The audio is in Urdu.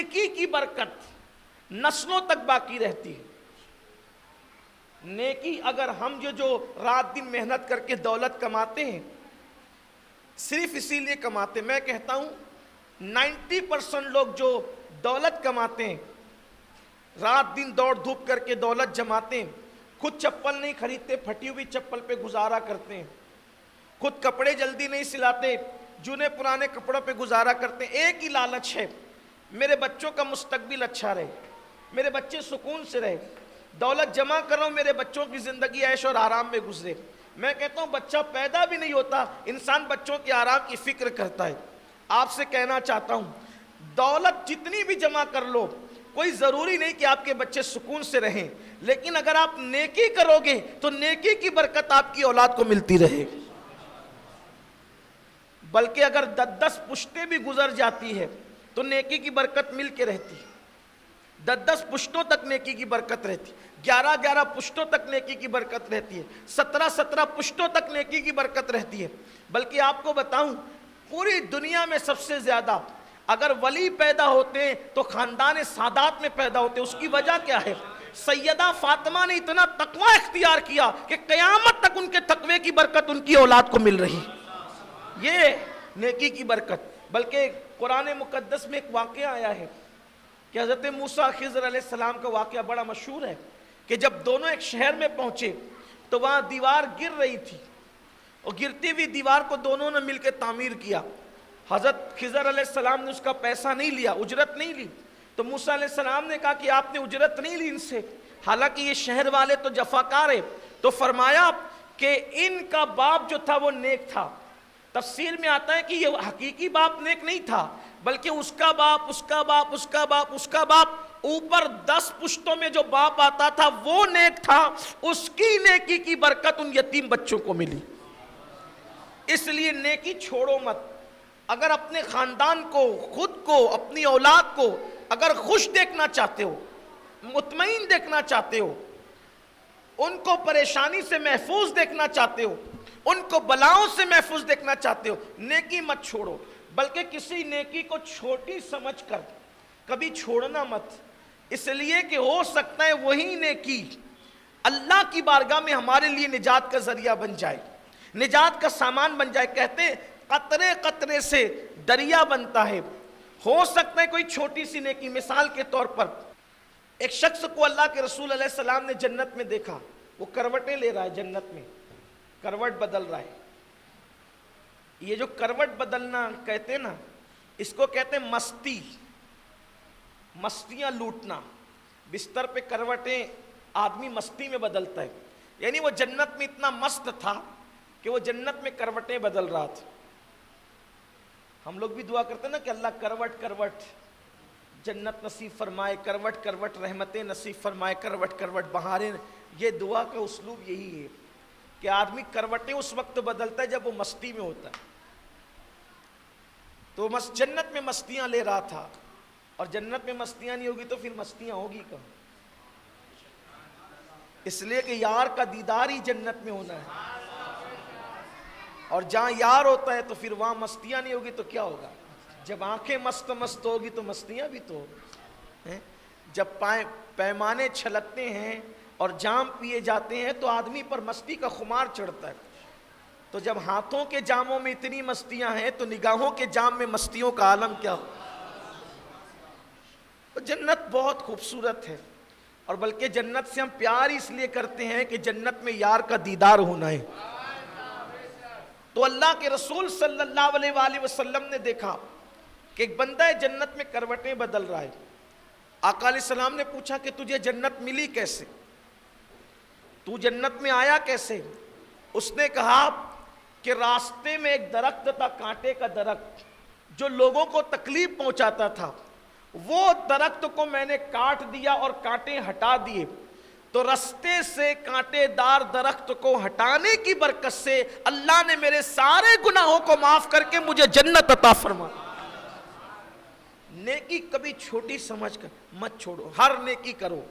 نیکی کی برکت نسلوں تک باقی رہتی ہے. نیکی اگر ہم جو رات دن محنت کر کے دولت کماتے ہیں صرف اسی لیے کماتے ہیں. میں کہتا ہوں 90% لوگ جو دولت کماتے ہیں رات دن دوڑ دھوپ کر کے دولت جماتے ہیں, خود چپل نہیں خریدتے, پھٹی ہوئی چپل پہ گزارا کرتے ہیں, خود کپڑے جلدی نہیں سلاتے, جونے پرانے کپڑوں پہ گزارا کرتے ہیں. ایک ہی لالچ ہے, میرے بچوں کا مستقبل اچھا رہے, میرے بچے سکون سے رہے, دولت جمع کر رہا ہوں میرے بچوں کی زندگی عیش اور آرام میں گزرے. میں کہتا ہوں بچہ پیدا بھی نہیں ہوتا, انسان بچوں کے آرام کی فکر کرتا ہے. آپ سے کہنا چاہتا ہوں دولت جتنی بھی جمع کر لو, کوئی ضروری نہیں کہ آپ کے بچے سکون سے رہیں, لیکن اگر آپ نیکی کرو گے تو نیکی کی برکت آپ کی اولاد کو ملتی رہے. بلکہ اگر 10 پشتیں بھی گزر جاتی ہے تو نیکی کی برکت مل کے رہتی ہے. 10 پشتوں تک نیکی کی برکت رہتی, 11 پشتوں تک نیکی کی برکت رہتی ہے, 17 پشتوں تک نیکی کی برکت رہتی ہے. بلکہ آپ کو بتاؤں پوری دنیا میں سب سے زیادہ اگر ولی پیدا ہوتے ہیں تو خاندان سادات میں پیدا ہوتے ہیں. اس کی وجہ کیا ہے؟ سیدہ فاطمہ نے اتنا تقوی اختیار کیا کہ قیامت تک ان کے تقوی کی برکت ان کی اولاد کو مل رہی. یہ نیکی کی برکت. بلکہ قرآن مقدس میں ایک واقعہ آیا ہے کہ حضرت موسیٰ خضر علیہ السلام کا واقعہ بڑا مشہور ہے کہ جب دونوں ایک شہر میں پہنچے تو وہاں دیوار گر رہی تھی, اور گرتی ہوئی دیوار کو دونوں نے مل کے تعمیر کیا. حضرت خضر علیہ السلام نے اس کا پیسہ نہیں لیا, اجرت نہیں لی. تو موسیٰ علیہ السلام نے کہا کہ آپ نے اجرت نہیں لی ان سے, حالانکہ یہ شہر والے تو جفاکار ہیں. تو فرمایا کہ ان کا باپ جو تھا وہ نیک تھا. تفسیر میں آتا ہے کہ یہ حقیقی باپ نیک نہیں تھا, بلکہ اس کا باپ, اس کا باپ, اس کا باپ, اس کا باپ, اوپر 10 پشتوں میں جو باپ آتا تھا وہ نیک تھا. اس کی نیکی کی برکت ان یتیم بچوں کو ملی. اس لیے نیکی چھوڑو مت. اگر اپنے خاندان کو, خود کو, اپنی اولاد کو اگر خوش دیکھنا چاہتے ہو, مطمئن دیکھنا چاہتے ہو, ان کو پریشانی سے محفوظ دیکھنا چاہتے ہو, ان کو بلاؤں سے محفوظ دیکھنا چاہتے ہو, نیکی مت چھوڑو. بلکہ کسی نیکی کو چھوٹی سمجھ کر کبھی چھوڑنا مت, اس لیے کہ ہو سکتا ہے وہی نیکی اللہ کی بارگاہ میں ہمارے لیے نجات کا ذریعہ بن جائے, نجات کا سامان بن جائے. کہتے ہیں قطرے قطرے سے دریا بنتا ہے. ہو سکتا ہے کوئی چھوٹی سی نیکی. مثال کے طور پر ایک شخص کو اللہ کے رسول علیہ السلام نے جنت میں دیکھا, وہ کروٹیں لے رہا ہے, جنت میں کروٹ بدل رہا ہے. یہ جو کروٹ بدلنا کہتے ہیں نا, اس کو کہتے ہیں مستی, مستیاں لوٹنا. بستر پہ کروٹیں آدمی مستی میں بدلتا ہے. یعنی وہ جنت میں اتنا مست تھا کہ وہ جنت میں کروٹیں بدل رہا تھا. ہم لوگ بھی دعا کرتے ہیں نا کہ اللہ کروٹ کروٹ جنت نصیب فرمائے, کروٹ کروٹ رحمتیں نصیب فرمائے, کروٹ کروٹ بہاریں. یہ دعا کا اسلوب یہی ہے کہ آدمی کروٹیں اس وقت بدلتا ہے جب وہ مستی میں ہوتا ہے. تو جنت میں مستیاں لے رہا تھا, اور جنت میں مستیاں نہیں ہوگی تو پھر مستیاں ہوگی کہاں؟ اس لیے کہ یار کا دیدار ہی جنت میں ہونا ہے, اور جہاں یار ہوتا ہے تو پھر وہاں مستیاں نہیں ہوگی تو کیا ہوگا؟ جب آنکھیں مست مست ہوگی تو مستیاں بھی تو ہوگی. جب پیمانے چھلکتے ہیں اور جام پیے جاتے ہیں تو آدمی پر مستی کا خمار چڑھتا ہے. تو جب ہاتھوں کے جاموں میں اتنی مستیاں ہیں تو نگاہوں کے جام میں مستیوں کا عالم کیا ہو. جنت بہت خوبصورت ہے, اور بلکہ جنت سے ہم پیار اس لیے کرتے ہیں کہ جنت میں یار کا دیدار ہونا ہے. تو اللہ کے رسول صلی اللہ علیہ وآلہ وسلم نے دیکھا کہ ایک بندہ ہے جنت میں کروٹیں بدل رہا ہے. آقا علیہ السلام نے پوچھا کہ تجھے جنت ملی کیسے, تو جنت میں آیا کیسے؟ اس نے کہا کہ راستے میں ایک درخت تھا, کانٹے کا درخت, جو لوگوں کو تکلیف پہنچاتا تھا. وہ درخت کو میں نے کاٹ دیا اور کانٹے ہٹا دیے, تو رستے سے کانٹے دار درخت کو ہٹانے کی برکت سے اللہ نے میرے سارے گناہوں کو معاف کر کے مجھے جنت عطا فرما. نیکی کبھی چھوٹی سمجھ کر مت چھوڑو, ہر نیکی کرو.